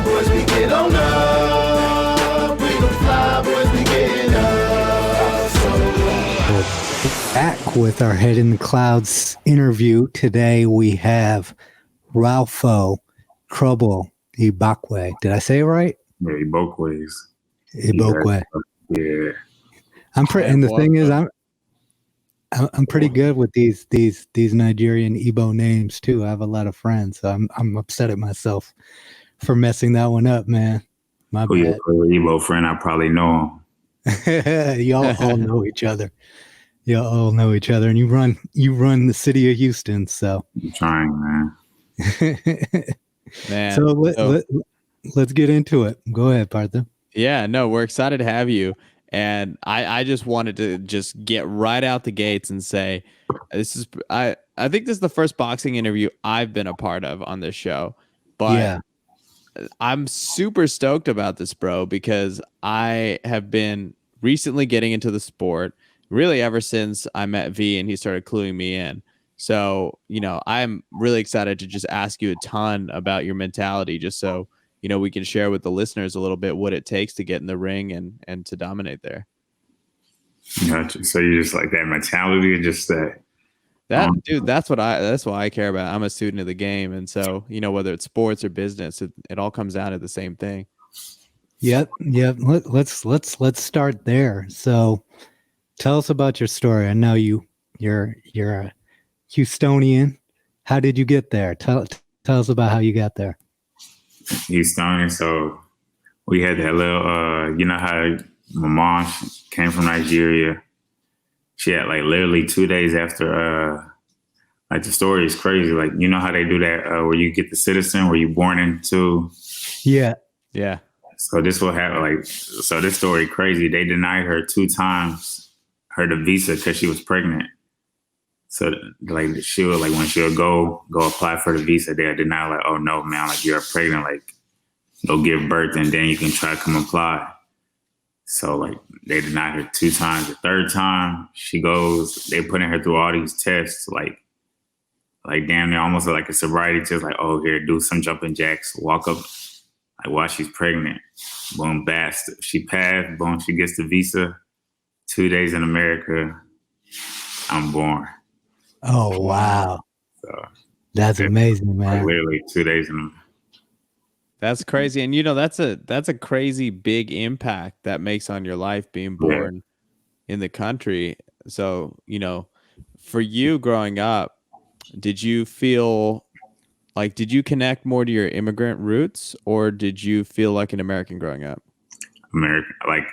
boys, we get on up. We them fly boys, we get up. So back with our Head in the Clouds interview. Today we have Ralpho Trouble Igbokwe. Did I say it right? Yeah, Igbokwe. Igbokwe. Yeah. And the thing is, I'm pretty good with these Nigerian Igbo names too. I have a lot of friends, so I'm upset at myself for messing that one up, man. My bad. Your Igbo friend, I probably know him. Y'all all know each other. Y'all all know each other, and you run the city of Houston. So I'm trying, man. Man. So let's get into it. Go ahead, Partha. Yeah, no, we're excited to have you. And I just wanted to just get right out the gates and say, I think this is the first boxing interview I've been a part of on this show. But yeah. I'm super stoked about this, bro, because I have been recently getting into the sport, really ever since I met V and he started cluing me in. So, I'm really excited to just ask you a ton about your mentality, just so we can share with the listeners a little bit what it takes to get in the ring and to dominate there. Gotcha. So you just like that mentality, just that. Dude, that's why I care about. I'm a student of the game. And so, whether it's sports or business, it all comes down to the same thing. Yep. Let's start there. So tell us about your story. I know you're a Houstonian. How did you get there? Tell us about how you got there. Houstonian. So we had that little, how my mom came from Nigeria. She had like literally 2 days after, like the story is crazy. Like, you know how they do that where you get the citizen, where you're born into. Yeah. Yeah. So this will happen. So this story crazy. They denied her 2 times the visa because she was pregnant. So like she would when she would go apply for the visa, they would deny, like, oh no, man, like you're pregnant, like go give birth and then you can try to come apply. So like they denied her 2 times. The 3rd time she goes, they putting her through all these tests, like damn near almost like a sobriety test, like, oh, here, do some jumping jacks, walk up like while she's pregnant. Boom, bast. She passed, boom, she gets the visa. 2 days in America, I'm born. Oh wow. So that's amazing, man. Like literally 2 days in. That's crazy. And that's a crazy big impact that makes on your life being born in the country. So, for you growing up, did you feel like, did you connect more to your immigrant roots, or did you feel like an American growing up? American. Like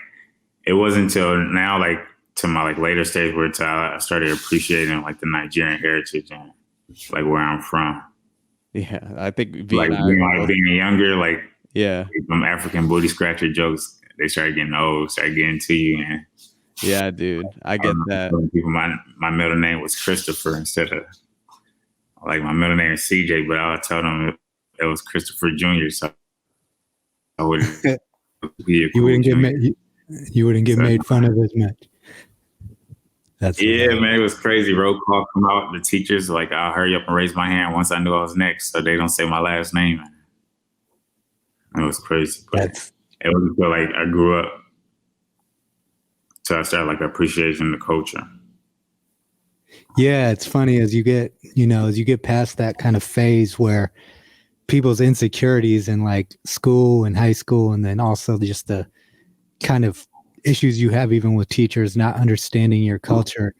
it wasn't until now, like to my later stage where I started appreciating like the Nigerian heritage and like where I'm from. Yeah, I think being younger, some African booty scratcher jokes, they started getting old, started getting to you. And yeah, dude, I get that. People, my middle name was Christopher instead of my middle name is CJ, but I would tell them it was Christopher Jr. So I wouldn't be a cool you wouldn't get made fun of as much. That's man, it was crazy. Roll call come out. The teachers I'll hurry up and raise my hand once I knew I was next, so they don't say my last name. It was crazy. But it wasn't until I grew up till I started appreciating the culture. Yeah, it's funny as you get past that kind of phase where people's insecurities in school and high school, and then also just the kind of issues you have even with teachers not understanding your culture.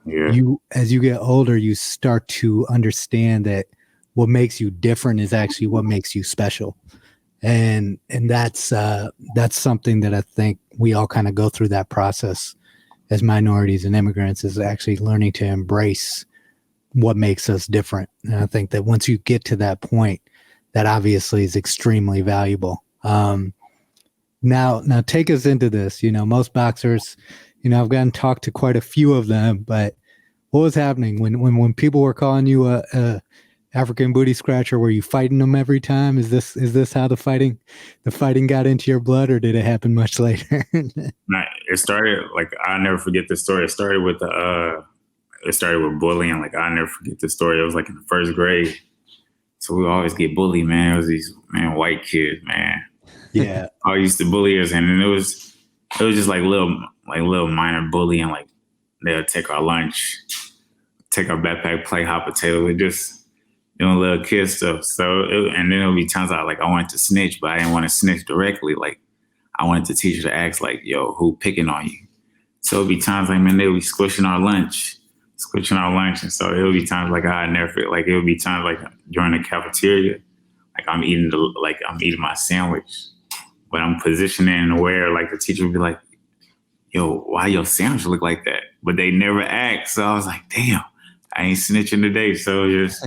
Yeah. As you get older, you start to understand that what makes you different is actually what makes you special. And that's something that I think we all kind of go through that process as minorities and immigrants, is actually learning to embrace what makes us different. And I think that once you get to that point, that obviously is extremely valuable. Now take us into this. Most boxers, I've gotten to talk to quite a few of them, but what was happening when people were calling you a African booty scratcher? Were you fighting them every time? Is this how the fighting got into your blood, or did it happen much later? It started I'll never forget this story. It started with bullying. I'll never forget this story. It was in the 1st grade. So we always get bullied, man. It was these white kids, man. Yeah. I used to bully us, and then it was just like little minor bullying. Like they'll take our lunch, take our backpack, play hot potato. We just doing little kid stuff. So and then there'll be times I wanted to snitch, but I didn't want to snitch directly. Like I wanted the teacher to ask, like, "Yo, who picking on you?" So it'll be times like, man, they'll be squishing our lunch. And so it'll be times like I never feel like it'll be times like during the cafeteria, like I'm eating my sandwich, but I'm positioning where like the teacher would be like, "Yo, why your sandwich look like that?" But they never asked. So I was like, "Damn, I ain't snitching today." So it was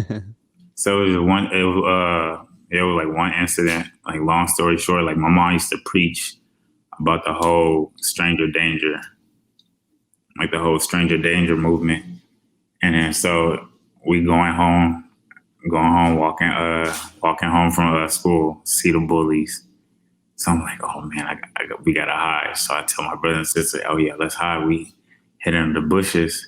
like one incident. Like long story short, like my mom used to preach about the whole stranger danger, like the whole stranger danger movement. And then so we walking home from school, see the bullies. So I'm like, oh man, we gotta hide. So I tell my brother and sister, oh yeah, let's hide. We hid in the bushes.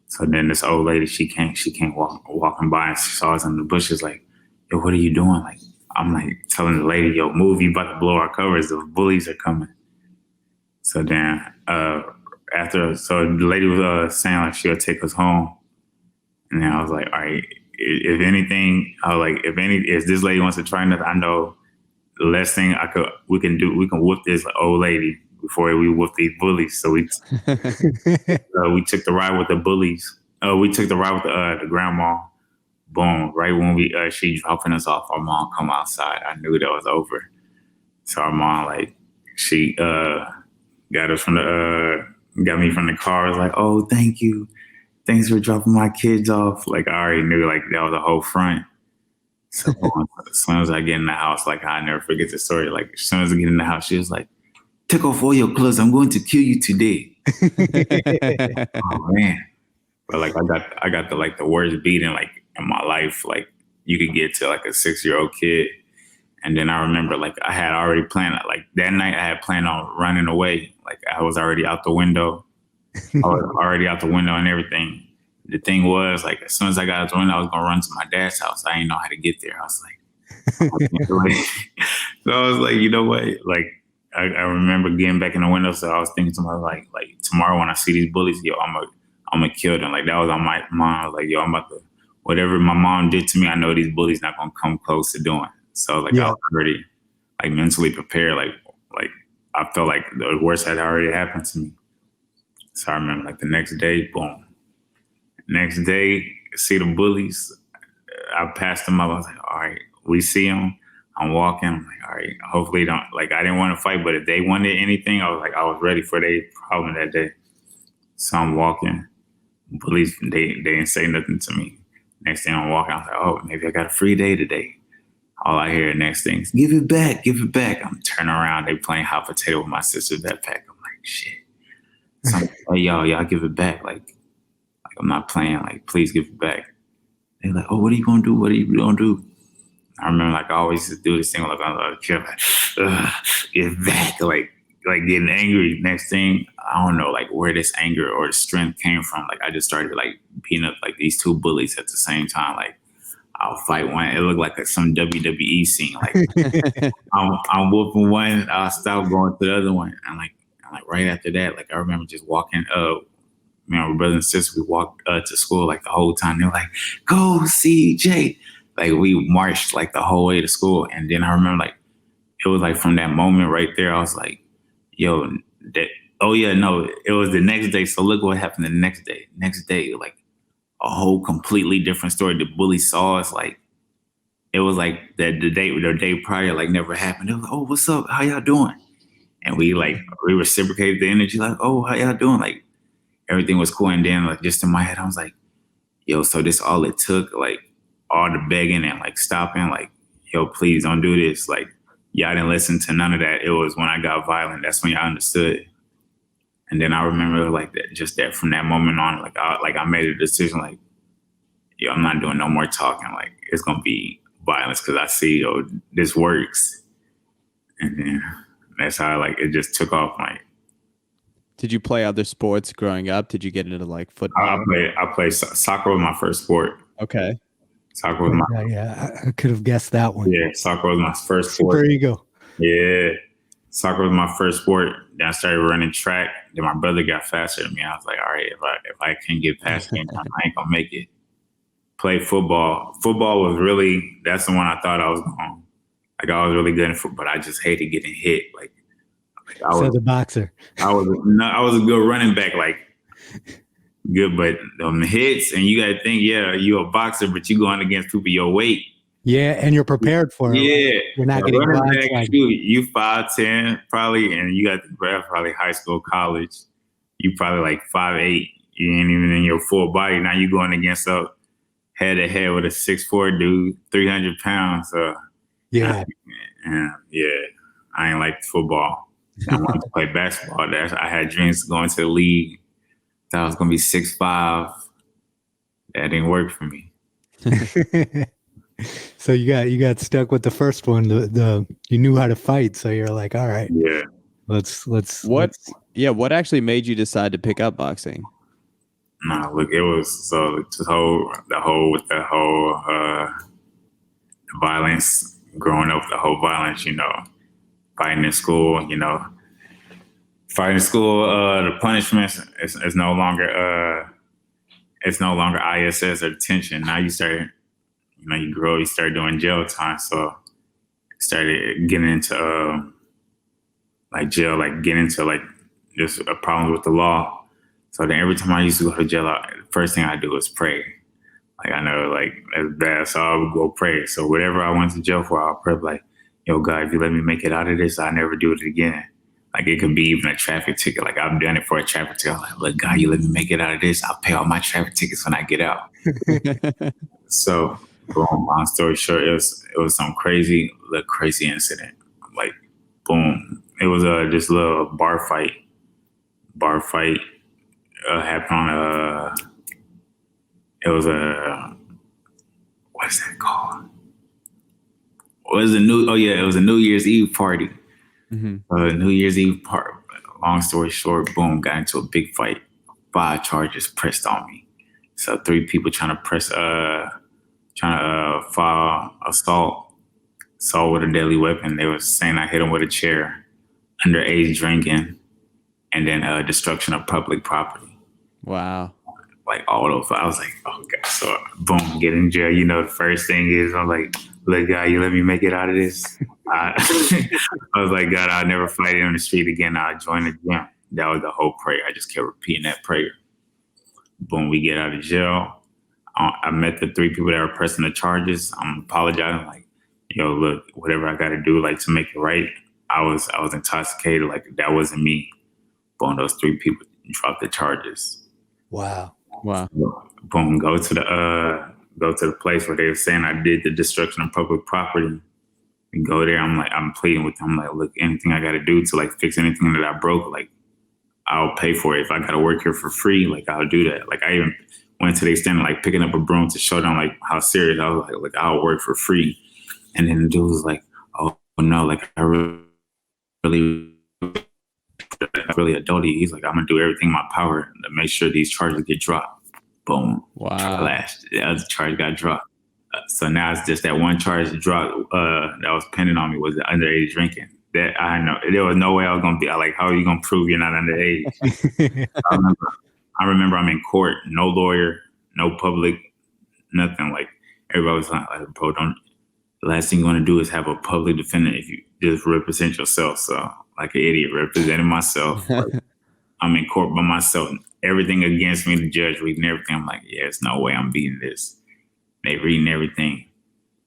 So then this old lady, she came walking by and she saw us in the bushes, like, yo, what are you doing? Like, I'm like telling the lady, yo, move, you about to blow our covers. The bullies are coming. So then so the lady was saying like she'll take us home. And then I was like, all right, if anything, if this lady wants to try nothing, I know the last thing we can whoop this old lady before we whoop these bullies. So we we took the ride with the bullies. We took the ride with the grandma. Boom! Right when she dropping us off, our mom come outside. I knew that was over. So our mom she got me from the car. I was like, oh, thank you. Thanks for dropping my kids off. Like I already knew like that was a whole front. So as soon as I get in the house, like I never forget the story. Like as soon as I get in the house, she was like, take off all your clothes. I'm going to kill you today. Oh man. But like I got the worst beating like in my life. Like you could get to like a 6-year-old kid. And then I remember like I had already planned, like that night I had planned on running away. Like I was already out the window. And everything. The thing was, like, as soon as I got out the window, I was going to run to my dad's house. I didn't know how to get there. I was like, so I was like, you know what? Like, I remember getting back in the window. So I was thinking to myself, like tomorrow when I see these bullies, yo, I'm going to kill them. Like, that was on my mind. I was like, yo, I'm about to, whatever my mom did to me, I know these bullies not going to come close to doing. So, like, I was already, like, mentally prepared. Like, I felt like the worst had already happened to me. So I remember, like, the next day, boom. Next day, see the bullies. I passed them up. I was like, all right, we see them. I'm walking. I'm like, all right, hopefully don't, like, I didn't want to fight, but if they wanted anything, I was ready for their problem that day. So I'm walking. Bullies, they didn't say nothing to me. Next thing I'm walking, I was like, oh, maybe I got a free day today. All I hear next thing is, give it back. I'm turning around. They playing hot potato with my sister's backpack. I'm like, shit. So I'm like, hey, y'all give it back. Like, I'm not playing. Like, please give it back. They're like, oh, what are you going to do? What are you going to do? I remember, like, I always used to do this thing, like, I'm like, give it back. Like getting angry. Next thing, I don't know, like, where this anger or the strength came from. Like, I just started, like, beating up, like, these two bullies at the same time. Like, I'll fight one. It looked like some WWE scene. Like, I'm whooping one. I'll stop going to the other one. And, like, right after that, like, I remember just walking up. Me and my brother and sister, we walked to school like the whole time. They were like, go CJ. Like we marched like the whole way to school. And then I remember like, it was like from that moment right there, I was like, yo, it was the next day. So look what happened the next day. Next day, like a whole completely different story. The bully saw us like, it was like the day prior, like never happened. They were like, oh, what's up? How y'all doing? And we reciprocated the energy like, oh, how y'all doing? Like, everything was cool. And then like just in my head, I was like, yo, so this all it took, like all the begging and like stopping, like, yo, please don't do this. Like, y'all didn't listen to none of that. It was when I got violent. That's when y'all understood. And then I remember like that from that moment on, like I made a decision, like, yo, I'm not doing no more talking. Like it's going to be violence because I see, yo, this works. And then that's how like it just took off. Like, did you play other sports growing up? Did you get into like football? I played soccer was my first sport. Okay. Soccer was my I could have guessed that one. soccer was my first Super sport. ego. Yeah. Soccer was my first sport. Then I started running track. Then my brother got faster than me. I was like, all right, if I can't get past him, I ain't gonna make it. Play football. Football was really, that's the one I thought I was going. Like I was really good in football, but I just hated getting hit. Like I was a boxer. I was a good running back, like good, but the hits, and you gotta think, you're a boxer, but you going against people your weight. Yeah, and you're prepared for it. Yeah. Right? You're not getting running back, like you 5'10", probably, and you got the breath, probably high school, college. You probably like 5'8". You ain't even in your full body. Now you going against a head to head with a 6'4" dude, 300 pounds. yeah. I ain't like football. I wanted to play basketball. I had dreams of going to the league. Thought I was gonna be 6'5". That didn't work for me. So you got stuck with the first one. You knew how to fight, so you're like, all right, Yeah. What actually made you decide to pick up boxing? No, look, it was the whole violence growing up, the whole violence, fighting in school, the punishments is no longer ISS or detention. Now you start, you grow, you start doing jail time. So I started getting into jail, getting into just a problem with the law. So then every time I used to go to jail, the first thing I do is pray. I know that's bad, so I would go pray. So whatever I went to jail for, I'll pray yo, God, if you let me make it out of this, I'll never do it again. It could be even a traffic ticket. I've done it for a traffic ticket. I'm look, God, you let me make it out of this, I'll pay all my traffic tickets when I get out. So, long story short, it was some crazy incident. Boom. It was this little bar fight. Happened on it was what is that called? It was a New Year's Eve party. Mm-hmm. New Year's Eve party. Long story short, boom, got into a big fight. 5 charges pressed on me. So 3 people trying to file assault with a deadly weapon. They were saying I hit them with a chair, underage drinking, and then destruction of public property. Wow. All those. I was like, oh God. So boom, get in jail. The first thing is I'm like, look, God, you let me make it out of this. I was like, God, I'll never fight it on the street again. I'll join the gym. That was the whole prayer. I just kept repeating that prayer. Boom, we get out of jail. I met the 3 people that were pressing the charges. I'm apologizing, yo, look, whatever I got to do, to make it right. I was intoxicated. That wasn't me. Boom, those 3 people dropped the charges. Wow. Boom, go to the place where they were saying I did the destruction of public property. And go there, I'm pleading with them. Look, anything I got to do to fix anything that I broke, I'll pay for it. If I got to work here for free, I'll do that. I even went to the extent of picking up a broom to show them how serious I was. I'll work for free. And then the dude was like, oh no, I really adult. He's like, I'm gonna do everything in my power to make sure these charges get dropped. Boom. Wow. The other charge got dropped. So now it's just that one charge dropped that was pending on me was the underage drinking. That I know there was no way I was gonna be how are you gonna prove you're not underage? I remember I'm in court, no lawyer, no public, nothing. Everybody was like, bro, the last thing you want to do is have a public defendant if you just represent yourself. So an idiot representing myself. I'm in court by myself. Everything against me, the judge reading everything. I'm like, yeah, there's no way I'm beating this. They reading everything.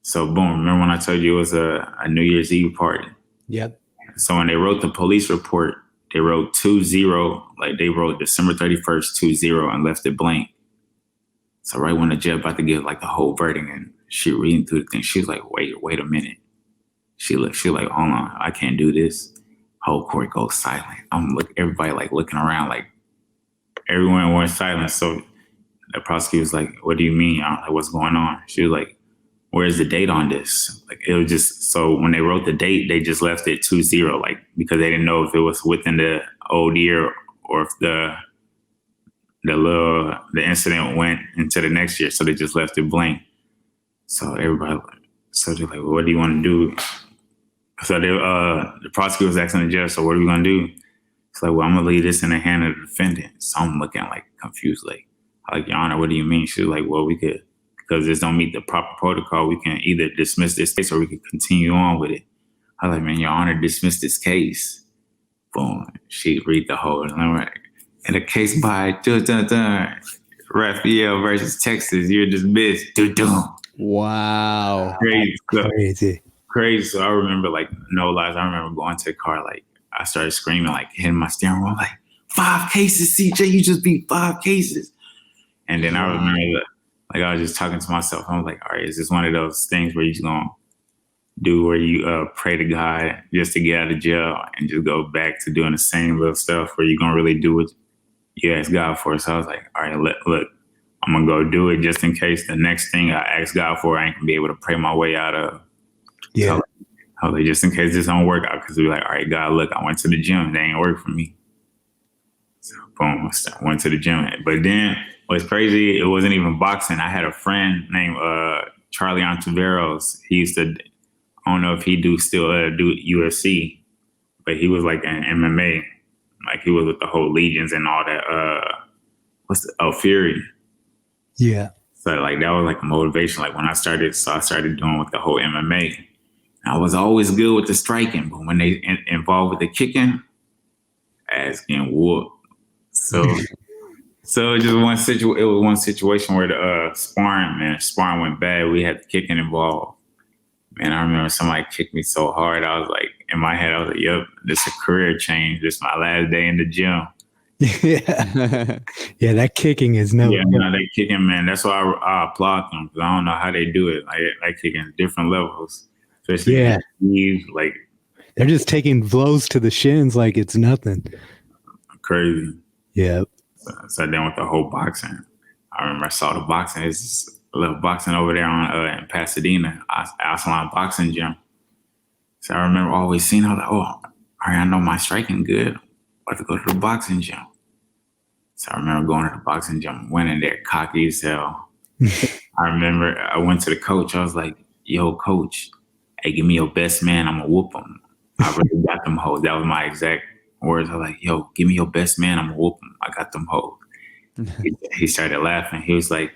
So boom, remember when I told you it was a New Year's Eve party? Yep. So when they wrote the police report, they wrote 2-0, they wrote December 31st, 2-0 and left it blank. So right when the judge about to give the whole verdict and she reading through the thing, she was like, wait a minute. She like, hold on, I can't do this. Whole court goes silent. Everybody looking around, everyone went silent. So the prosecutor was like, what do you mean? I'm like, what's going on? She was like, where's the date on this? It was just, so when they wrote the date, they just left it 2-0, because they didn't know if it was within the old year or if the incident went into the next year. So they just left it blank. So everybody, so they're like, well, what do you want to do? So the prosecutor was asking the judge, so what are we going to do? It's like, well, I'm going to leave this in the hand of the defendant. So I'm looking like confused, like, Your Honor, what do you mean? She was like, well, we could, because this don't meet the proper protocol, we can either dismiss this case or we could continue on with it. I was like, man, Your Honor, dismiss this case. Boom. She read the whole, and I'm like, in a case by Raphael versus Texas, you're dismissed. Wow. Crazy. Crazy. So I remember, like, no lies, I remember going to the car, like, I started screaming, like, hitting my steering wheel, like, 5 cases, CJ, you just beat 5 cases. And then I remember, like, I was just talking to myself. I was like, all right, is this one of those things where you're just going to do where you pray to God just to get out of jail and just go back to doing the same little stuff where you're going to really do what you ask God for? So I was like, all right, look, I'm going to go do it just in case the next thing I ask God for, I ain't going to be able to pray my way out of. Yeah. So I was like, just in case this don't work out, because we were like, all right, God, look, I went to the gym. They ain't work for me. So boom, I went to the gym. But then what's crazy, it wasn't even boxing. I had a friend named Charlie Ontiveros. He used to, I don't know if he still do UFC, but he was like an MMA. Like he was with the whole Legions and all that. Fury. Yeah. So like that was like a motivation. Like when I started doing with the whole MMA. I was always good with the striking, but when they involved with the kicking, ass getting whooped. So just one situation where the sparring went bad. We had the kicking involved. Man, I remember somebody kicked me so hard. I was like, in my head, I was like, yep, this is a career change. This is my last day in the gym. Yeah. Yeah, that kicking is no. Yeah, no, they kicking, man. That's why I applaud them, because I don't know how they do it. Like kicking different levels. Especially like they're just taking blows to the shins like it's nothing. Crazy. Yeah. So then with the whole boxing, I remember I saw the boxing. It's a little boxing over there in Pasadena, Aslan Boxing Gym. So I remember always seeing, I was like, oh, all right, I know my striking good. About to go to the boxing gym. So I remember going to the boxing gym, went in there cocky as hell. I remember I went to the coach. I was like, yo, coach, hey, give me your best man. I'm going to whoop him. I really got them hoes. That was my exact words. I was like, yo, give me your best man. I'm going to whoop him. I got them hoes. He started laughing. He was like,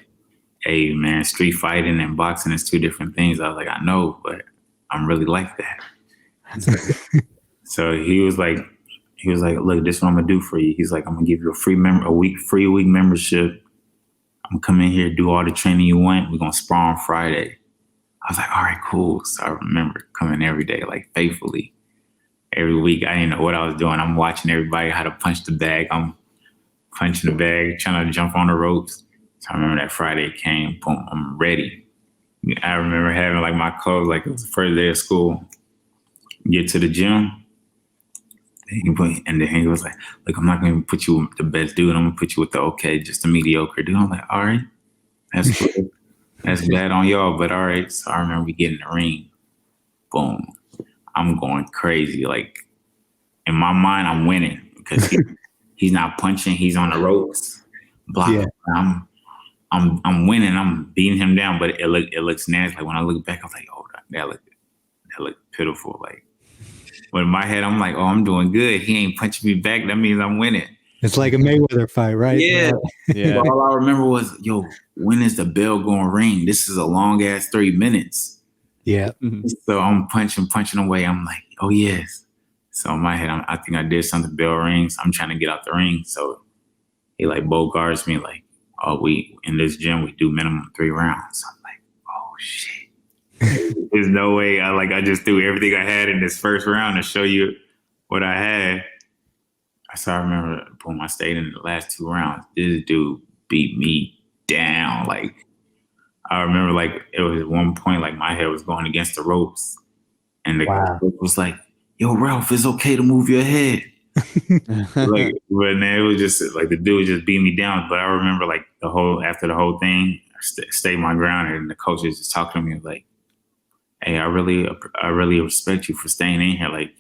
hey, man, street fighting and boxing is 2 different things. I was like, I know, but I'm really like that. So he was like, look, this is what I'm going to do for you. He's like, I'm going to give you a free week membership. I'm going to come in here, do all the training you want. We're going to spar on Friday. I was like, all right, cool. So I remember coming every day, like faithfully. Every week, I didn't know what I was doing. I'm watching everybody how to punch the bag. I'm punching the bag, trying to jump on the ropes. So I remember that Friday came, boom, I'm ready. I remember having like my clothes, like it was the first day of school. Get to the gym. And then he was like, look, I'm not going to put you with the best dude. I'm going to put you with the okay, just a mediocre dude. I'm like, all right, that's cool. That's bad on y'all, but all right. So I remember we get in the ring. Boom. I'm going crazy. Like in my mind, I'm winning because he's not punching. He's on the ropes. Blocking. Yeah. I'm winning. I'm beating him down, but it looks nasty. Like when I look back, I was like, oh, that looked pitiful. Like, but in my head, I'm like, oh, I'm doing good. He ain't punching me back. That means I'm winning. It's like a Mayweather fight, right? Yeah. But all I remember was, yo, when is the bell going to ring? This is a long ass 3 minutes. Yeah. So I'm punching away. I'm like, oh, yes. So in my head, I think I did something. Bell rings. I'm trying to get out the ring. So he like bogarts me like, oh, in this gym, we do minimum 3 rounds. I'm like, oh, shit. There's no way. I just threw everything I had in this first round to show you what I had. So I remember, boom, I stayed in the last 2 rounds. This dude beat me down. Like, I remember, like, it was at one point, like, my head was going against the ropes. And the coach was like, yo, Ralph, it's okay to move your head. Like, but man, it was just, like, the dude just beat me down. But I remember, like, after the whole thing, I stayed my ground, and the coach was just talking to me, like, hey, I really respect you for staying in here. Like,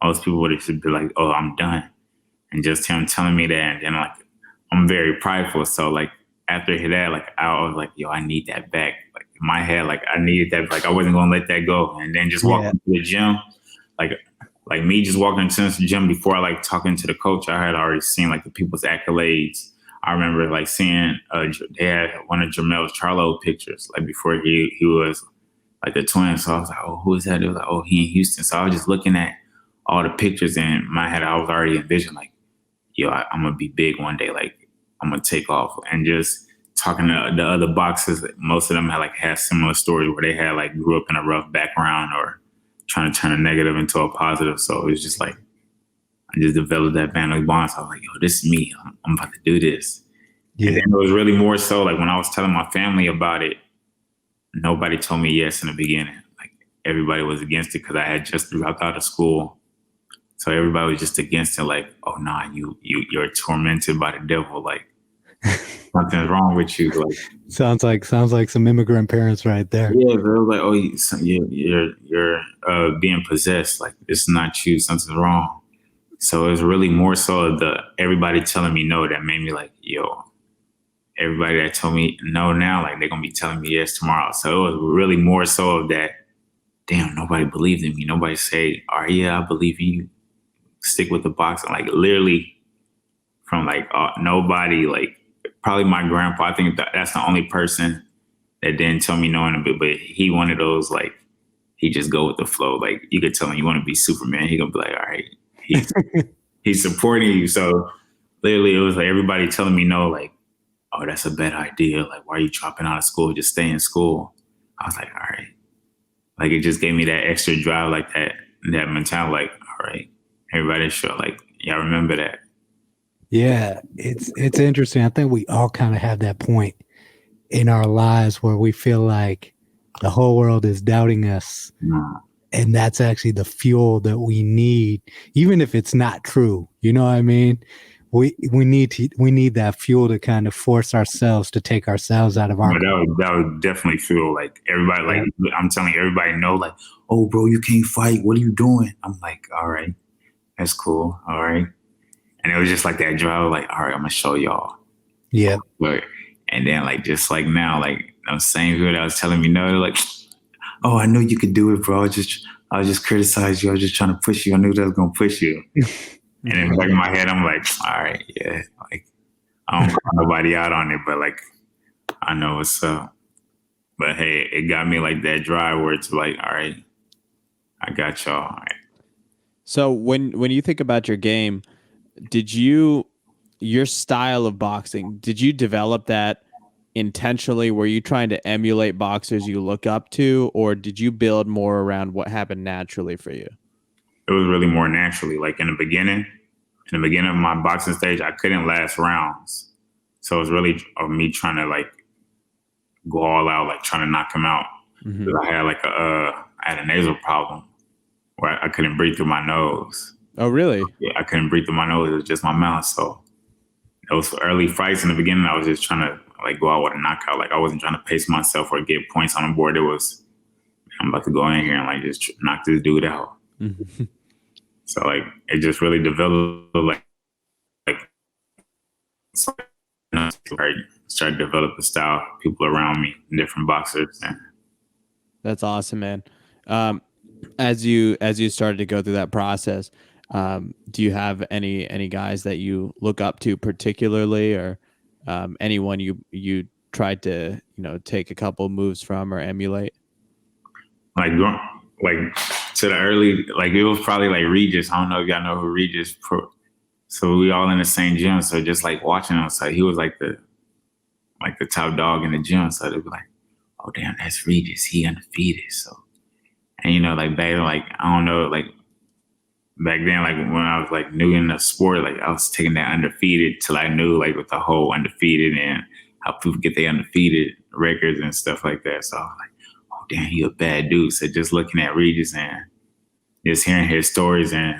most people would have be like, oh, I'm done. And just him telling me that, and like, I'm very prideful. So like after that, like I was like, yo, I need that back. Like in my head, like I needed that, like I wasn't gonna let that go. And then just walking to the gym, like me just walking into the gym before I like talking to the coach, I had already seen like the people's accolades. I remember like seeing they had one of Jamel's Charlo pictures like before he was like the twin. So I was like, oh, who is that? It was like, oh, he in Houston. So I was just looking at all the pictures in my head. I was already envisioning like, yo, I'm gonna be big one day. Like I'm gonna take off. And just talking to the other boxers, most of them had similar stories where they had like grew up in a rough background or trying to turn a negative into a positive. So it was just like, I just developed that family bond. So I was like, yo, this is me. I'm about to do this. Yeah. And then it was really more so like when I was telling my family about it, nobody told me yes in the beginning. Like everybody was against it because I had just dropped out of school. So everybody was just against it. Like, oh, nah, you're tormented by the devil. Like something's wrong with you. Like sounds like some immigrant parents right there. Yeah, they were like, oh, you're being possessed. Like it's not you. Something's wrong. So it was really more so everybody telling me no that made me like, yo, everybody that told me no now, like they're going to be telling me yes tomorrow. So it was really more so of that, damn, nobody believed in me. Nobody said, all right, yeah, I believe in you. Stick with the boxing. Like literally from like nobody, like probably my grandpa. I think that's the only person that didn't tell me no in a bit, but he one of those, like, he just go with the flow. Like you could tell him you want to be Superman. He gonna be like, all right. He's supporting you. So literally it was like everybody telling me no, like, oh, that's a bad idea. Like, why are you dropping out of school? Just stay in school. I was like, all right. Like it just gave me that extra drive, like that mentality, like, all right, everybody sure, like, yeah, I remember that. Yeah, it's interesting. I think we all kind of have that point in our lives where we feel like the whole world is doubting us. Mm. And that's actually the fuel that we need, even if it's not true. You know what I mean? We need that fuel to kind of force ourselves to take ourselves out of our. That would definitely feel like everybody, like I'm telling everybody no, like, oh bro, you can't fight. What are you doing? I'm like, all right, that's cool. All right. And it was just like that drive, like, all right, I'm gonna show y'all. Yeah. But and then like just like now, like I'm saying people that was telling me no, they're like, oh, I knew you could do it, bro. I was just criticizing you. I was just trying to push you. I knew that was gonna push you. And in the back of my head, I'm like, all right, yeah. Like I don't call nobody out on it, but like I know what's up. But hey, it got me like that drive where it's like, all right, I got y'all. All right. So when you think about your game, your style of boxing, did you develop that intentionally? Were you trying to emulate boxers you look up to, or did you build more around what happened naturally for you? It was really more naturally. Like in the beginning of my boxing stage, I couldn't last rounds. So it was really of me trying to like go all out, like trying to knock him out. Mm-hmm. I had like I had a nasal problem where I couldn't breathe through my nose. Oh, really? Yeah, I couldn't breathe through my nose. It was just my mouth. So those early fights in the beginning, I was just trying to like go out with a knockout. Like I wasn't trying to pace myself or get points on the board. It was, I'm about to go in here and like just knock this dude out. Mm-hmm. So like it just really developed like I started to develop a style, people around me, different boxers. And that's awesome, man. As you started to go through that process, do you have any guys that you look up to particularly, or anyone you tried to take a couple moves from or emulate? Like to the early, like it was probably like Regis. I don't know if y'all know who Regis. So we all in the same gym. So just like watching him, so he was like the top dog in the gym. So they'd be like, oh damn, that's Regis. He undefeated. So, and like back then, like I don't know, like back then, like when I was like new in the sport, like I was taking that undefeated till I knew like with the whole undefeated and how people get their undefeated records and stuff like that. So I was like, oh damn, he a bad dude. So just looking at Regis and just hearing his stories and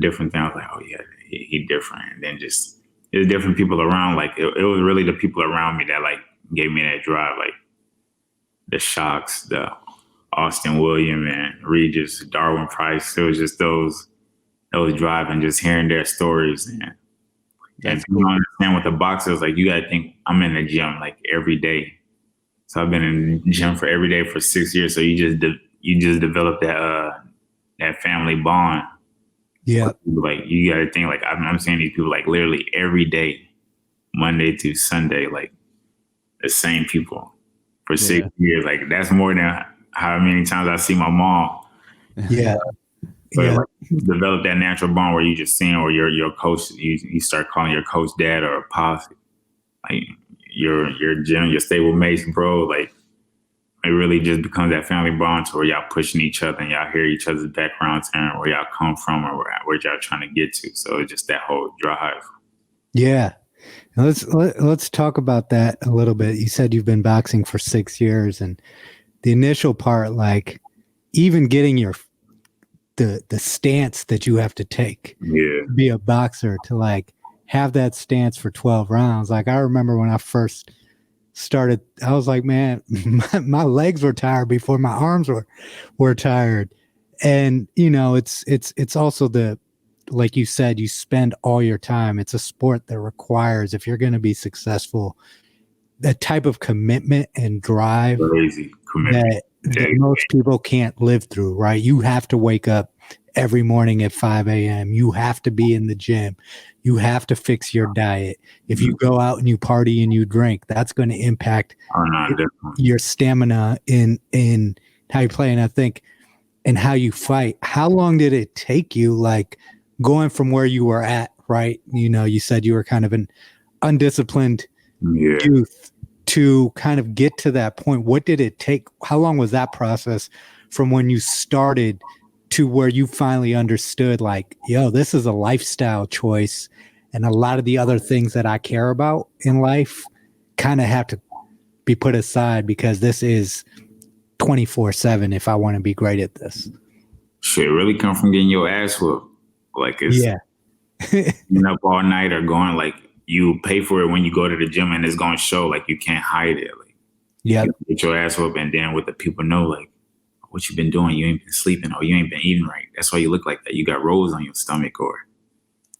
different things, I was like, oh yeah, he different. And then just there's different people around. Like it was really the people around me that like gave me that drive, like the Shocks, the Austin William and Regis, Darwin Price. It was just those drive and just hearing their stories. And you understand with the boxers, like you gotta think I'm in the gym like every day. So I've been in the gym for every day for 6 years. So you just develop that family bond. Yeah. Like you got to think like I'm seeing these people like literally every day, Monday to Sunday, like the same people for 6 years. Like that's more than how many times I see my mom. Yeah. But Yeah. like, develop that natural bond where you just seeing or your coach, you start calling your coach dad or pops, like your gym, your stable mates, bro. Like it really just becomes that family bond to where y'all pushing each other and y'all hear each other's backgrounds and where y'all come from or where y'all trying to get to. So it's just that whole drive. Yeah. Let's talk about that a little bit. You said you've been boxing for 6 years, and the initial part, like even getting the stance that you have to take to be a boxer, to like have that stance for 12 rounds. Like I remember when I first started, I was like, man, my legs were tired before my arms were tired. And you know, it's also like you said, you spend all your time. It's a sport that requires, if you're going to be successful, that type of commitment and drive Crazy commitment that most people can't live through, right? You have to wake up every morning at 5 a.m. You have to be in the gym. You have to fix your diet. If you go out and you party and you drink, that's going to impact your stamina in how you play. And I think, and how you fight. How long did it take you, like going from where you were at, right? You know, you said you were kind of an undisciplined youth to kind of get to that point. What did it take? How long was that process from when you started to where you finally understood, like, yo, this is a lifestyle choice, and a lot of the other things that I care about in life kind of have to be put aside because this is 24/7 if I want to be great at this? Shit really come from getting your ass whooped. Like it's being up all night or going, like you pay for it when you go to the gym and it's going to show, like you can't hide it. Like you get your ass whooped, and then what the people know, like, what you been doing? You ain't been sleeping, or you ain't been eating right. That's why you look like that. You got rolls on your stomach, or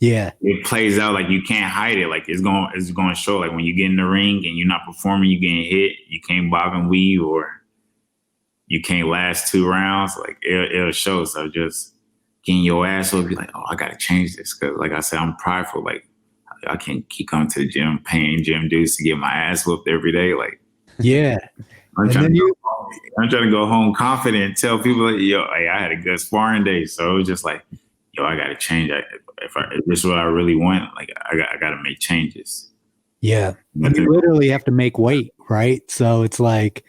it plays out like you can't hide it. Like it's going to show. Like when you get in the ring and you're not performing, you getting hit, you can't bob and weave, or you can't last 2 rounds. Like it'll show. So just getting your ass up, be like, oh, I gotta change this, because like I said, I'm prideful. Like I can't keep coming to the gym, paying gym dues to get my ass whooped every day. Like I'm trying to go home confident and tell people, like, yo, hey, I had a good sparring day. So it was just like, yo, I got to change. If this is what I really want, like, I got to make changes. Yeah. And you literally have to make weight, right? So it's like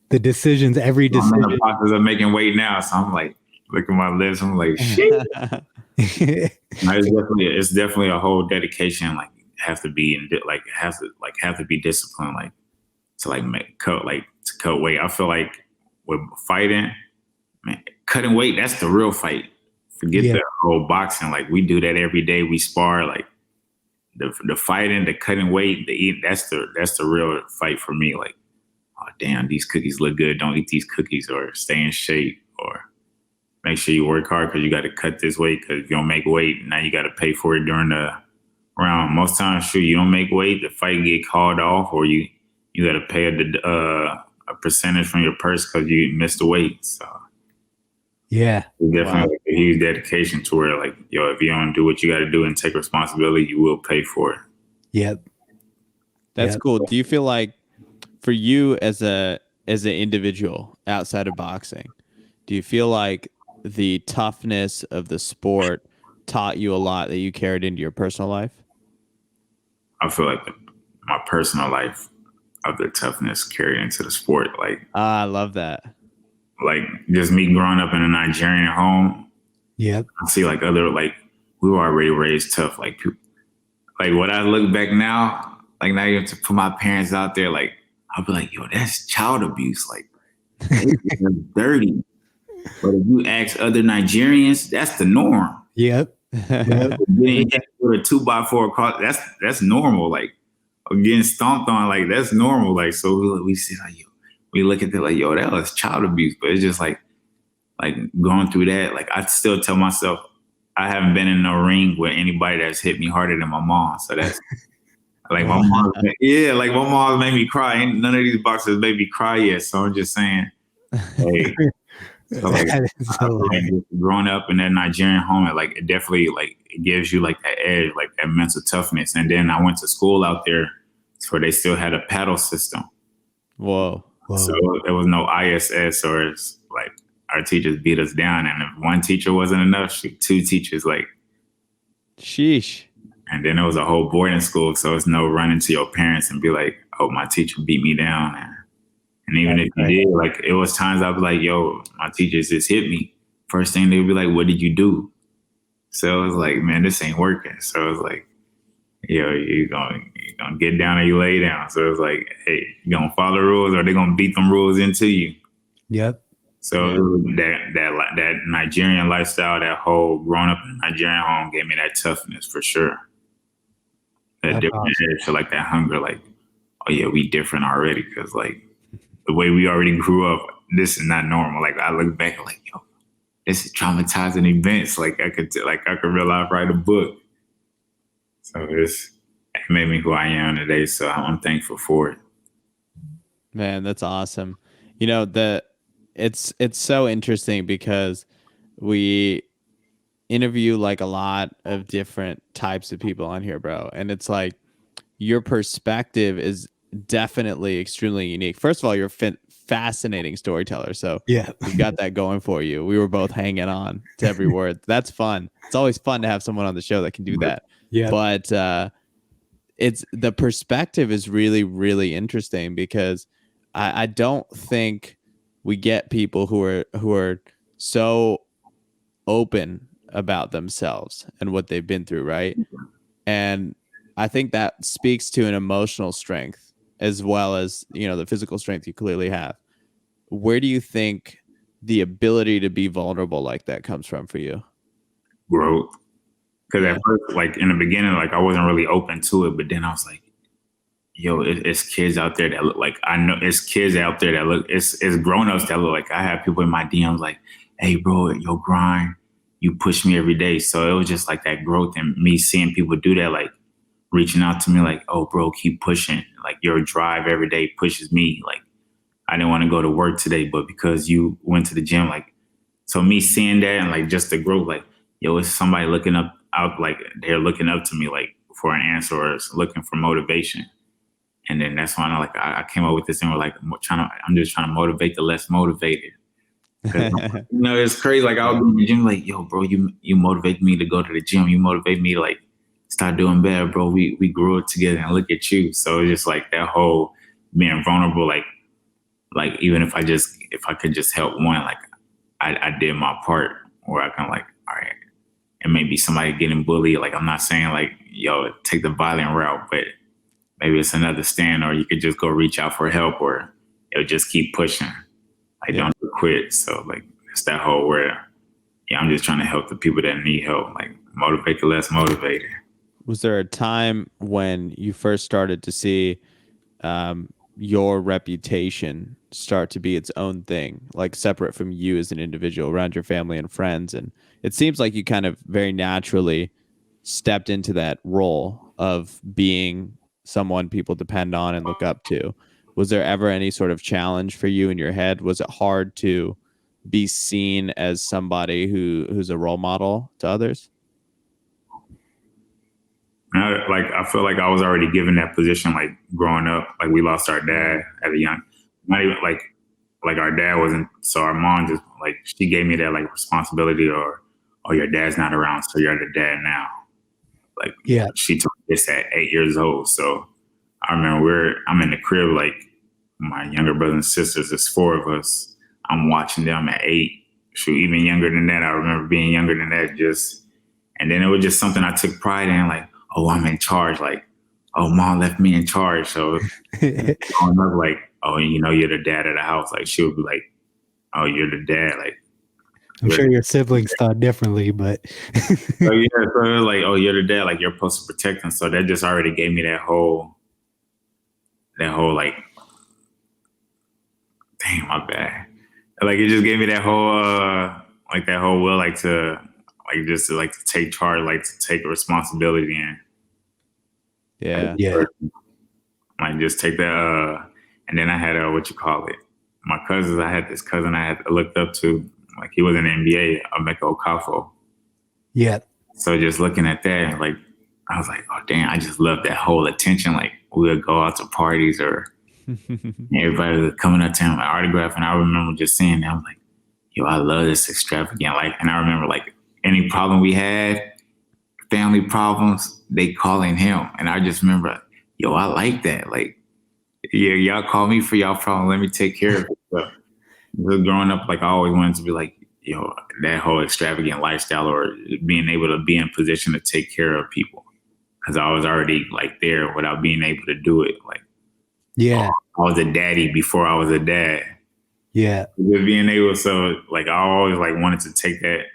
the decisions, every decision. I'm in the process of making weight now. So I'm like, look at my lips. I'm like, shit. It's definitely a whole dedication. Like, have to be disciplined. Like, to cut weight. I feel like with fighting, man, cutting weight, that's the real fight. Forget the whole boxing. Like we do that every day. We spar. Like the fighting, the cutting weight, the eating, that's the real fight for me. Like, oh damn, these cookies look good. Don't eat these cookies, or stay in shape, or make sure you work hard because you got to cut this weight, because if you don't make weight, now you got to pay for it during the round. Most times, sure, you don't make weight, the fight get called off, or you got to pay a percentage from your purse because you missed the weight. So it's definitely like a huge dedication to where, like, yo, if you don't do what you got to do and take responsibility, you will pay for it. Yep. That's cool. Do you feel like for you as an individual outside of boxing, do you feel like the toughness of the sport taught you a lot that you carried into your personal life? I feel like my personal life of the toughness carried into the sport. Like, I love that. Like just me growing up in a Nigerian home. Yep. I see like other, like we were already raised tough. Like people, like what I look back now, like not even to put my parents out there, like I'll be like, yo, that's child abuse. Like that's dirty. But if you ask other Nigerians, that's the norm. Yep. Getting hit with a 2x4 car, that's normal. Like getting stomped on, like that's normal. Like so we see like, yo, we look at it like, yo, that was child abuse. But it's just like going through that. Like I still tell myself I haven't been in a ring with anybody that's hit me harder than my mom. So that's Like my mom, yeah, like my mom made me cry. Ain't none of these boxers made me cry yet. So I'm just saying, hey, so like, That is I feel like hilarious. growing up in that Nigerian home, like it definitely like it gives you like that edge, like that mental toughness. And then I went to school out there where they still had a paddle system. Whoa. So Whoa. there was no ISS or like our teachers beat us down. And if one teacher wasn't enough, two teachers like, Sheesh. and then it was a whole boarding school. So it's no running to your parents and be like, oh, my teacher beat me down. And even if you did, like it was times I'd be like, yo, my teachers just hit me. First thing they'd be like, what did you do? So it was like, man, this ain't working. So it was like, yo, you're gonna get down or you lay down. So it's like, hey, you gonna follow the rules or they gonna beat them rules into you. Yep. So that Nigerian lifestyle, that whole growing up in a Nigerian home gave me that toughness for sure. That That's different awesome. edge to like that hunger, like, oh yeah, we different already. Cause like the way we already grew up, this is not normal. Like I look back like, yo, this is traumatizing events. Like I could real life write a book. So it made me who I am today. So I'm thankful for it. Man, that's awesome. You know, it's so interesting because we interview like a lot of different types of people on here, bro. And it's like your perspective is definitely extremely unique. First of all, you're a fascinating storyteller. So Yeah. you've got that going for you. We were both hanging on to every word. That's fun. It's always fun to have someone on the show that can do that. Yeah. But it's the perspective is really, really interesting because I don't think we get people who are so open about themselves and what they've been through, right? And I think that speaks to an emotional strength as well as, you know, the physical strength you clearly have. Where do you think the ability to be vulnerable like that comes from for you? Growth. Because at first, like in the beginning, like I wasn't really open to it, but then I was like, yo, it's kids out there that look like, I know it's kids out there that look, it's grown-ups that look like, I have people in my DMs like, hey bro, your grind, you push me every day. So it was just like that growth and me seeing people do that, like reaching out to me like, oh bro, keep pushing. Like your drive every day pushes me. Like I didn't want to go to work today, but because you went to the gym, like, so me seeing that and like just the growth, like, yo, it's somebody looking up out, like they're looking up to me like for an answer or looking for motivation. And then that's when I came up with this thing where like I'm just trying to motivate the less motivated. You know, it's crazy. Like I'll go to the gym, like, yo, bro, you motivate me to go to the gym. You motivate me to like start doing better, bro. We grew up together and look at you. So it's just like that whole being vulnerable, like even if I could just help one, like I did my part where I can like, all right, and maybe somebody getting bullied. Like I'm not saying like, yo, take the violent route, but maybe it's another stand, or you could just go reach out for help, or it'll just keep pushing. Like don't quit. So like it's that whole where, yeah, I'm just trying to help the people that need help, like motivate the less motivated. Was there a time when you first started to see your reputation start to be its own thing, like separate from you as an individual around your family and friends? And it seems like you kind of very naturally stepped into that role of being someone people depend on and look up to. Was there ever any sort of challenge for you in your head? Was it hard to be seen as somebody who's a role model to others? I feel like I was already given that position, like growing up. Like we lost our dad at a young, not even like our dad wasn't. So our mom just like she gave me that like responsibility, or oh, your dad's not around, so you're the dad now. Like Yeah. she told me this at 8 years old. So I remember I'm in the crib, like my younger brothers and sisters. There's 4 of us. I'm watching them at 8. Shoot, even younger than that. I remember being younger than that. And then it was just something I took pride in. Like, oh, I'm in charge. Like, oh, mom left me in charge. So growing up, like, oh, you know, you're the dad of the house. Like she would be like, oh, you're the dad. Like I'm sure your siblings thought differently, but so yeah, so it was like, oh, you're the dad. Like you're supposed to protect them. So that just already gave me that whole like, damn, my bad. Like it just gave me that whole like that whole will, like to like just to like to take charge, like to take responsibility, Yeah. Yeah. Like just take that. And then I had my cousins. I had this cousin I had looked up to. Like he was in the NBA, Emeka Okafor. Yeah. So just looking at that, like I was like, oh damn, I just love that whole attention. Like we would go out to parties or everybody was coming up to him, like autograph. And I remember just seeing that. I'm like, yo, I love this extravagant life. And I remember like any problem we had, family problems, they calling him. And I just remember, yo, I like that. Like, yeah, y'all call me for y'all problem. Let me take care of it. So, growing up, like I always wanted to be like, yo, that whole extravagant lifestyle or being able to be in position to take care of people. Cause I was already like there without being able to do it. Like, Yeah. I was a daddy before I was a dad. Yeah. Just being able, so like I always like wanted to take that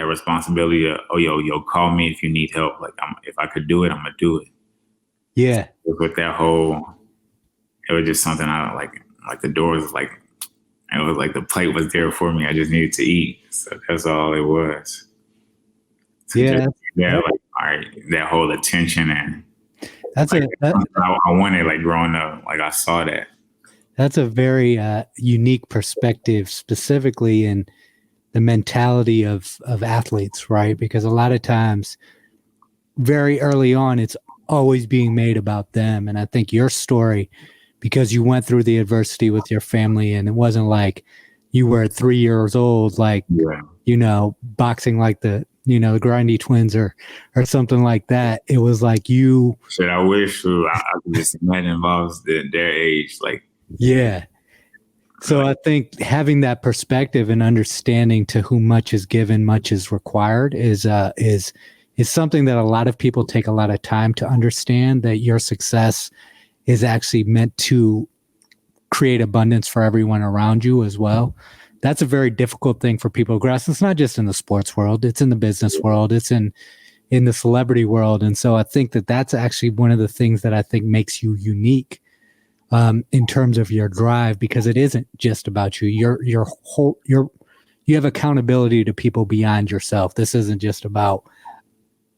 responsibility of, oh yo, call me if you need help. Like if I could do it, I'm gonna do it. Yeah. With that whole, it was just something I like the doors like, it was like the plate was there for me. I just needed to eat. So that's all it was. So Yeah. Like, all right, that whole attention and That's like, I wanted like growing up, like I saw that. That's a very unique perspective, specifically in the mentality of athletes, right? Because a lot of times, very early on, it's always being made about them. And I think your story, because you went through the adversity with your family, and it wasn't like you were 3 years old, like boxing like the Grindy Twins or something like that. It was like you. Shit, I wish I could just imagine if I was their age, like. Yeah. So I think having that perspective and understanding to whom much is given, much is required is something that a lot of people take a lot of time to understand, that your success is actually meant to create abundance for everyone around you as well. That's a very difficult thing for people to grasp. It's not just in the sports world, it's in the business world, it's in the celebrity world. And so I think that that's actually one of the things that I think makes you unique in terms of your drive, because it isn't just about you. You have accountability to people beyond yourself. This isn't just about,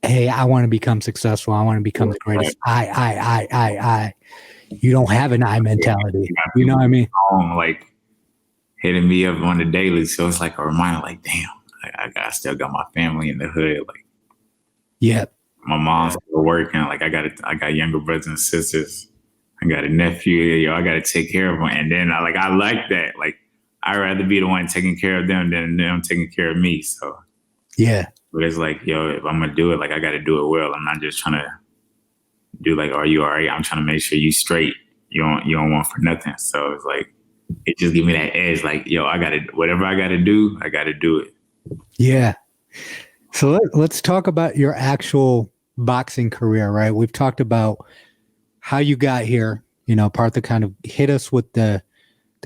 hey, I want to become successful. I want to become the greatest. I. You don't have an I mentality. You know what I mean? Like hitting me up on the daily. So it's like a reminder, like, damn, I still got my family in the hood. Like, yeah, my mom's still working. Like I got younger brothers and sisters. I got a nephew, I got to take care of them. And then I like that. Like, I'd rather be the one taking care of them than them taking care of me. So, yeah. But it's like, yo, if I'm going to do it, like, I got to do it well. I'm not just trying to do like, are you all right? I'm trying to make sure you straight. You don't want for nothing. So it's like, it just give me that edge. Like, yo, whatever I got to do it. Yeah. So let's talk about your actual boxing career, right? We've talked about how you got here, Partha kind of hit us with the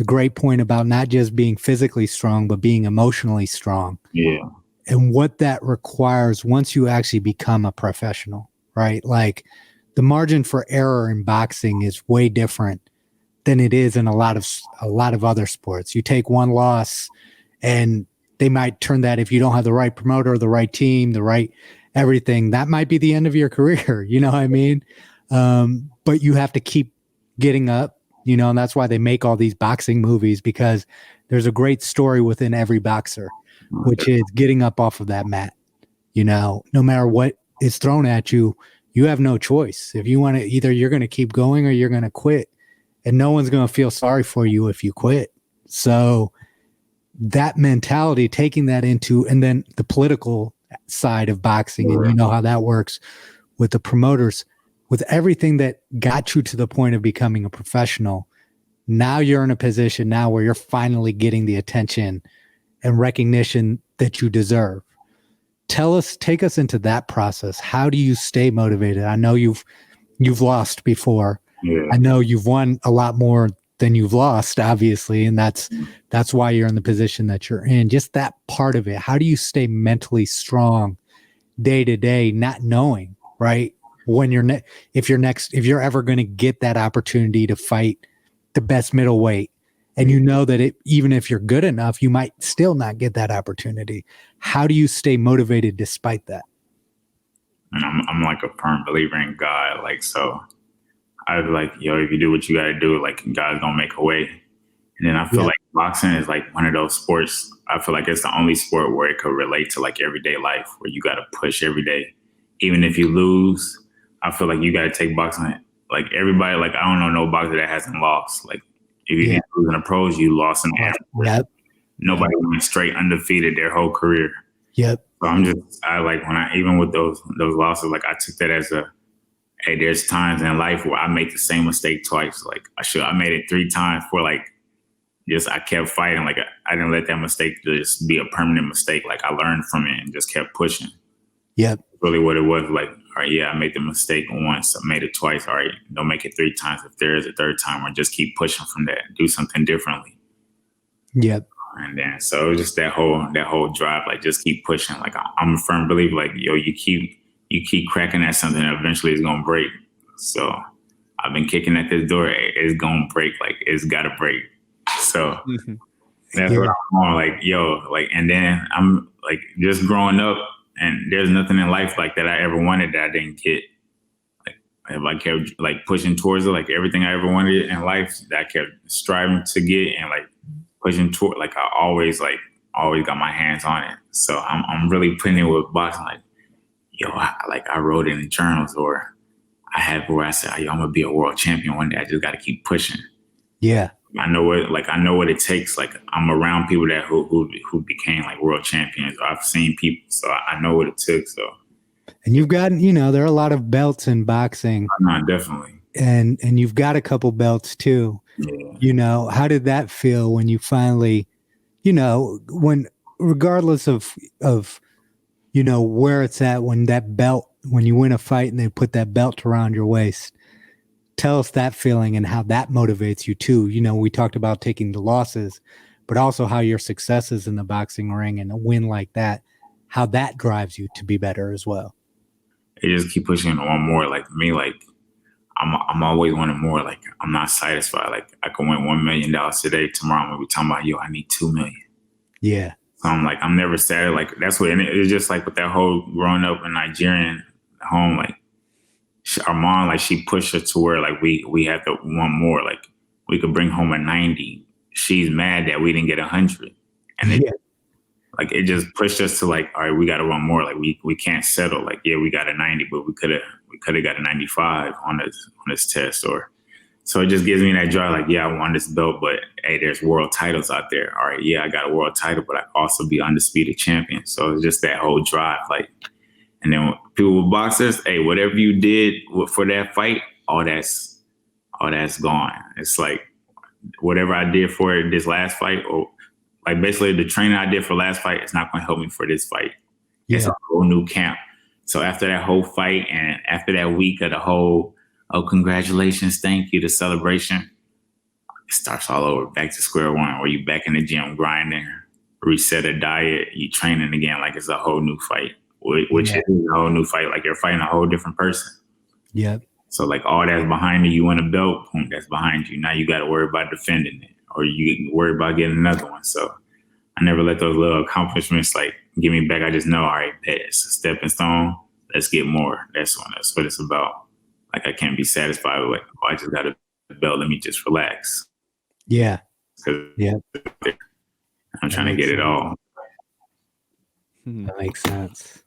great point about not just being physically strong, but being emotionally strong. Yeah. And what that requires once you actually become a professional, right? Like the margin for error in boxing is way different than it is in a lot of other sports. You take one loss and they might turn that, if you don't have the right promoter, the right team, the right everything, that might be the end of your career. You know what I mean? But you have to keep getting up, and that's why they make all these boxing movies, because there's a great story within every boxer, which is getting up off of that mat. No matter what is thrown at you, you have no choice. If you want to, either you're going to keep going or you're going to quit, and no one's going to feel sorry for you if you quit. So that mentality, taking that into, and then the political side of boxing, and you know how that works with the promoters, with everything that got you to the point of becoming a professional. Now you're in a position now where you're finally getting the attention and recognition that you deserve. Take us into that process. How do you stay motivated? I know you've lost before. Yeah. I know you've won a lot more than you've lost, obviously. And that's why you're in the position that you're in. Just that part of it. How do you stay mentally strong day to day, not knowing, right? When if you're ever going to get that opportunity to fight the best middleweight, and you know that even if you're good enough, you might still not get that opportunity. How do you stay motivated despite that? And I'm like a firm believer in God. Like, so I was like, yo, if you do what you got to do, like God's going to make a way. And then I feel like boxing is like one of those sports. I feel like it's the only sport where it could relate to like everyday life, where you got to push every day. Even if you lose, I feel like you got to take boxing. Like everybody, like I don't know no boxer that hasn't lost. Like if you didn't lose in the pros, you lost in the amateur. Yep. Nobody went straight undefeated their whole career. Yep. So I like when even with those losses, like I took that as hey, there's times in life where I make the same mistake twice. Like I made it 3 times for like, I kept fighting. Like I didn't let that mistake just be a permanent mistake. Like I learned from it and just kept pushing. Yep. Really what it was like, all right, yeah, I made the mistake once. I made it twice. All right, don't make it 3 times. If there is a 3rd time, or just keep pushing from that. Do something differently. Yep. And then so it was just that whole drive, like just keep pushing. Like I'm a firm believer, like, yo, you keep cracking at something, eventually it's gonna break. So I've been kicking at this door, it's gonna break, like it's gotta break. So that's what I'm on, like, yo, like, and then I'm like just growing up, and there's nothing in life like that I ever wanted that I didn't get. Like if I kept like pushing towards it, like everything I ever wanted in life that I kept striving to get and like pushing toward, like I always got my hands on it. So I'm really putting it with boxing, like, yo, I wrote in the journals, or I had where I said, yo, I'm gonna be a world champion one day. I just got to keep pushing. Yeah. I know what it takes. Like I'm around people that who became like world champions. I've seen people, so I know what it took. So, and you've gotten, there are a lot of belts in boxing. Definitely. And you've got a couple belts too. Yeah. How did that feel when you finally, when regardless of where it's at, when that belt, when you win a fight and they put that belt around your waist, tell us that feeling and how that motivates you too. We talked about taking the losses, but also how your successes in the boxing ring and a win like that, how that drives you to be better as well. They just keep pushing on more. Like me, like I'm always wanting more. Like I'm not satisfied. Like I can win $1 million today. Tomorrow I'm gonna be talking about, yo, I need 2 million. Yeah. So I'm like, I'm never sad. Like that's what, and it's just like with that whole growing up in Nigerian home, like our mom, like she pushed us to where like we had to want more. Like we could bring home a 90. She's mad that we didn't get 100, and it just pushed us to like, all right, we got to run more. Like we can't settle. Like we got a 90, but we could have got a 95 on this test. Or so it just gives me that drive. Like I won this belt, but hey, there's world titles out there. All right, I got a world title, but I also be undisputed champion. So it's just that whole drive, like. And then people with boxers, hey, whatever you did for that fight, all that's gone. It's like whatever I did for this last fight, or like basically the training I did for last fight, it's not going to help me for this fight. Yeah. It's a whole new camp. So after that whole fight and after that week of the whole, oh, congratulations, thank you, the celebration, it starts all over, back to square one, where you back in the gym grinding, reset a diet, you training again like it's a whole new fight. Which is a whole new fight. Like you're fighting a whole different person. Yeah. So like all that's behind you win a belt, boom, that's behind you. Now you got to worry about defending it, or you worry about getting another one. So I never let those little accomplishments like get me back. I just know, all right, it's a stepping stone. Let's get more. That's what it's about. Like I can't be satisfied with like, oh, I just got a belt. Let me just relax. Yeah. Yeah. I'm trying to get it all. That makes sense.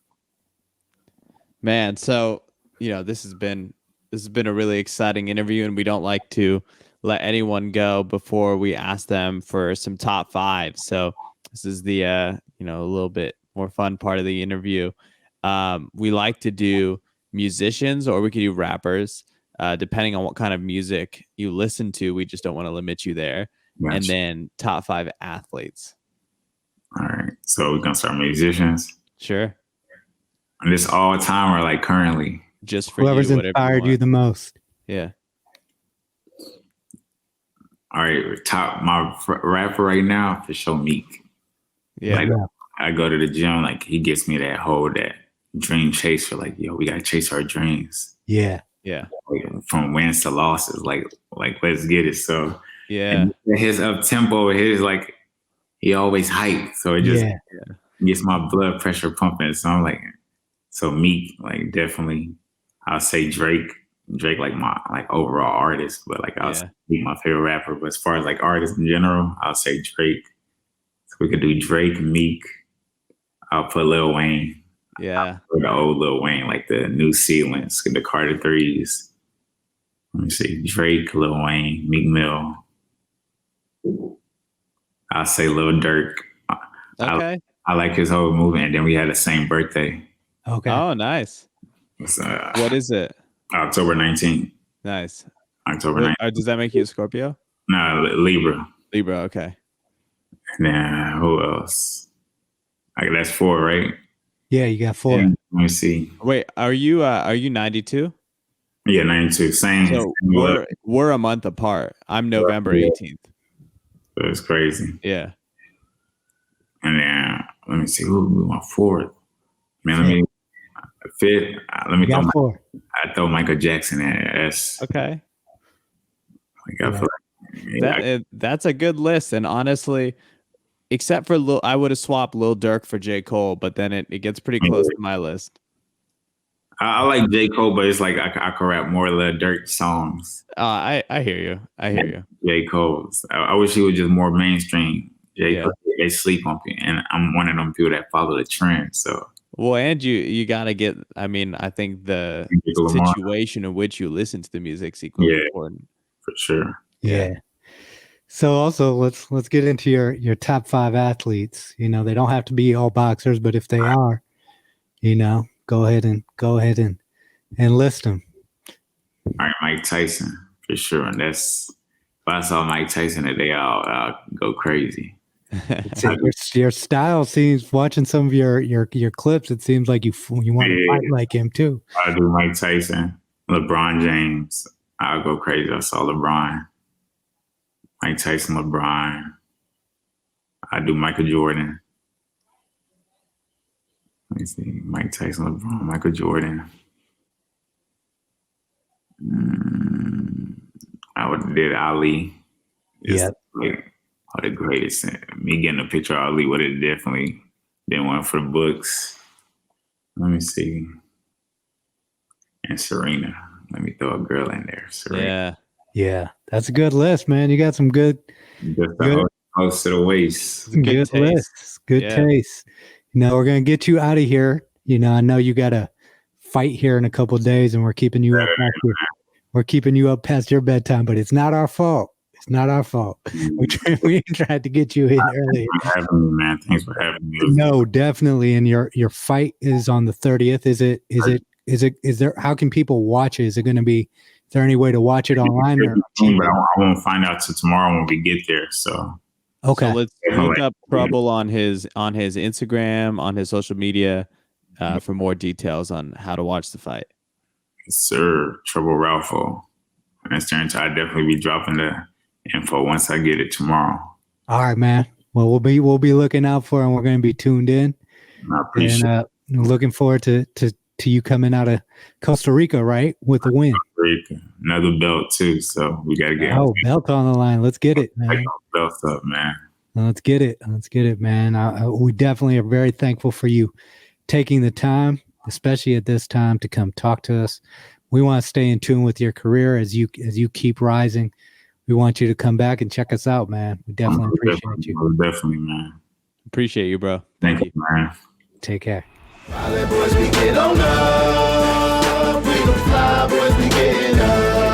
Man, so this has been a really exciting interview, and we don't like to let anyone go before we ask them for some top 5. So this is the a little bit more fun part of the interview. We like to do musicians, or we could do rappers, depending on what kind of music you listen to. We just don't want to limit you there. Gotcha. And then top 5 athletes. All right, so we're gonna start musicians. Sure. And this all time or like currently? Just for whoever's you, inspired you the most. Yeah. All right, my rapper right now for sure, Meek. Yeah. Like, I go to the gym, like he gets me that dream chaser. Like, yo, we gotta chase our dreams. Yeah. Yeah. Like, from wins to losses, like let's get it. So yeah, his up tempo, his like he always hyped, so it just gets my blood pressure pumping. So I'm like, So Meek, like definitely, I'll say Drake. Drake like my like overall artist, but like I'll say Meek my favorite rapper. But as far as like artists in general, I'll say Drake. So we could do Drake, Meek. I'll put Lil Wayne. Yeah. The old Lil Wayne, like the New Ceilings, the Carter Threes. Let me see. Drake, Lil Wayne, Meek Mill. I'll say Lil Durk. Okay. I like his whole movement. And then we had the same birthday. Okay. Oh, nice. What is it? October 19th. Nice. October 19th. Does that make you a Scorpio? No, Libra. Libra, okay. And then who else? Like that's 4, right? Yeah, you got 4. Yeah. Let me see. Wait, are you 92? Yeah, 92. Same. So we're a month apart. I'm November 18th. It's crazy. Yeah. And then let me see who would be my 4th. Man, let me 5th. Let me You got 4. I throw Michael Jackson in there. That's Okay. like I feel like That's a good list. And honestly, except for I would have swapped Lil Durk for J. Cole, but then it gets pretty close to my list. I like J. Cole, but it's like I could rap more Lil Durk songs. I hear you. I hear you. J. Cole's. I wish he was just more mainstream. J. Cole, they sleep on me, and I'm one of them people that follow the trend. So well, and you gotta get. I mean, I think the situation in which you listen to the music is equally important for sure. Yeah. So also let's get into your top 5 athletes. You know, they don't have to be all boxers, but if they are, you know, go ahead and list them. All right, Mike Tyson for sure, and that's if I saw Mike Tyson today, I'll go crazy. Your style seems, watching some of your clips, it seems like you want to fight like him too. I do Mike Tyson, LeBron James. I'll go crazy. I saw LeBron, Mike Tyson, LeBron. I do Michael Jordan. Let me see, Mike Tyson, LeBron, Michael Jordan. I would did Ali. Yeah. Like, the greatest. Me getting a picture of Ali would have definitely been one for the books. Let me see. And Serena. Let me throw a girl in there. Serena. Yeah. That's a good list, man. You got some good. Close to the waist. Good list. Good taste. You know, we're gonna get you out of here. You know, I know you got to fight here in a couple of days, and we're keeping you up. We're keeping you up past your bedtime, but it's not our fault. It's not our fault. We tried to get you in early. Thanks for having me, man. Thanks for having me. No, definitely. And your fight is on the 30th. Is there? How can people watch it? Is it going to be? Is there any way to watch it online? Or I won't find out till tomorrow when we get there. So okay. So let's look up Trouble on his Instagram, on his social media, for more details on how to watch the fight. Yes, sir. Trouble Ralpho. I definitely be dropping the info once I get it tomorrow. All right, man. Well, we'll be looking out for it, and we're going to be tuned in. I appreciate it. Looking forward to you coming out of Costa Rica, right, with the win. Another belt too, so we got to get. Oh, belt on the line. Let's get it, man. Belts up, man. Let's get it. Let's get it, man. We definitely are very thankful for you taking the time, especially at this time, to come talk to us. We want to stay in tune with your career as you keep rising. We want you to come back and check us out, man. We definitely appreciate you. Definitely, man. Appreciate you, bro. Thank you, man. Take care. Boys, we get on up. We the fly boys, we get up.